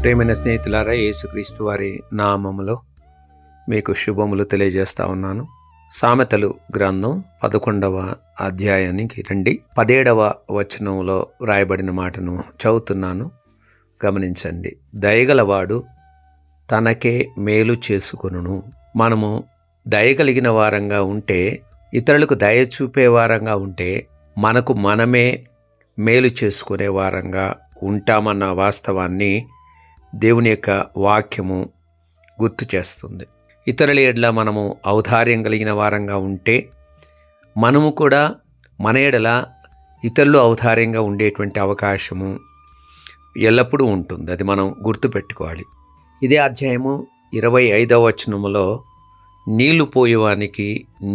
ప్రియమైన స్నేహితులారా, యేసుక్రీస్తు వారి నామములో మీకు శుభములు తెలియజేస్తా ఉన్నాను. సామెతలు గ్రంథం 11వ అధ్యాయానికి రండి. 17వ వచనంలో రాయబడిన మాటను చదువుతున్నాను, గమనించండి. దయగలవాడు తనకే మేలు చేసుకొనును. మనము దయగలిగిన వారంగా ఉంటే, ఇతరులకు దయ చూపే వారంగా ఉంటే, మనకు మనమే మేలు చేసుకునే వారంగా ఉంటామన్న వాస్తవాన్ని దేవుని యొక్క వాక్యము గుర్తు చేస్తుంది. ఇతరుల ఎడల మనము ఔదార్యం కలిగిన వారంగా ఉంటే, మనము కూడా మన ఎడల ఇతరులు ఔదార్యంగా ఉండేటువంటి అవకాశము ఎల్లప్పుడూ ఉంటుంది. అది మనం గుర్తుపెట్టుకోవాలి. ఇదే అధ్యాయము 25వ వచనములో నీళ్లు పోయేవానికి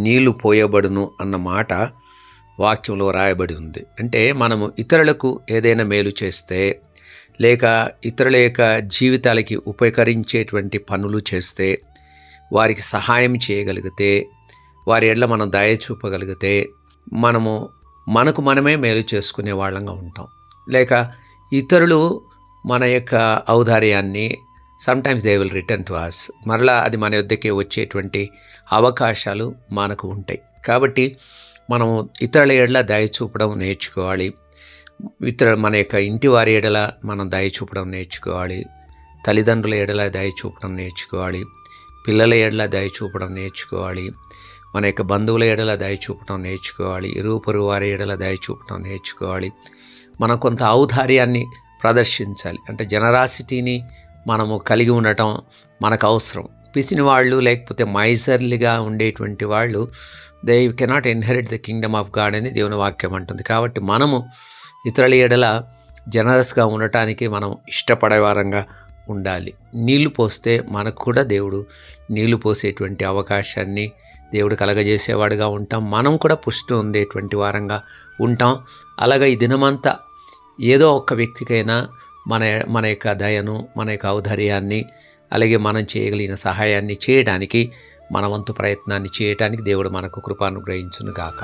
నీళ్లు పోయబడును అన్న మాట వాక్యంలో రాయబడి ఉంది. అంటే మనము ఇతరులకు ఏదైనా మేలు చేస్తే, లేక ఇతరుల యొక్క జీవితాలకి ఉపకరించేటువంటి పనులు చేస్తే, వారికి సహాయం చేయగలిగితే, వారి ఎడల మనం దయ చూపగలిగితే, మనకు మనమే మేలు చేసుకునే వాళ్ళంగా ఉంటాం. లేక ఇతరులు మన యొక్క ఔదార్యాన్ని sometimes they will return to us, మరలా అది మన యొద్దకే వచ్చేటువంటి అవకాశాలు మనకు ఉంటాయి. కాబట్టి మనము ఇతరుల ఎడల దయ చూపడం నేర్చుకోవాలి. మన యొక్క ఇంటి వారి ఎడల మనం దయ చూపడం నేర్చుకోవాలి. తల్లిదండ్రుల ఎడల దయ చూపడం నేర్చుకోవాలి. పిల్లల ఎడల దయ చూపడం నేర్చుకోవాలి. మన యొక్క బంధువుల ఎడల దయ చూపడం నేర్చుకోవాలి. ఇరుగు పొరుగు వారి ఎడల దయ చూపడం నేర్చుకోవాలి. మనం కొంత ఔదార్యాన్ని ప్రదర్శించాలి. అంటే జనరాసిటీని మనము కలిగి ఉండటం మనకు అవసరం. పిసిని వాళ్ళు, లేకపోతే మైసర్లిగా ఉండేటువంటి వాళ్ళు, they cannot inherit the Kingdom of God అని దేవుని వాక్యం అంటుంది. కాబట్టి మనము ఇతరుల ఎడల జనరస్గా ఉండటానికి మనం ఇష్టపడే వారంగా ఉండాలి. నీళ్లు పోస్తే మనకు కూడా దేవుడు నీళ్లు పోసేటువంటి అవకాశాన్ని దేవుడు కలగజేసేవాడుగా ఉంటాం. మనం కూడా పుష్టి ఉండేటువంటి వారంగా ఉంటాం. అలాగా ఈ దినమంతా ఏదో ఒక్క వ్యక్తికైనా మన యొక్క దయను, మన యొక్క ఔదార్యాన్ని, అలాగే మనం చేయగలిగిన సహాయాన్ని చేయడానికి, మన వంతు ప్రయత్నాన్ని చేయడానికి దేవుడు మనకు కృపానుగ్రహించును గాక.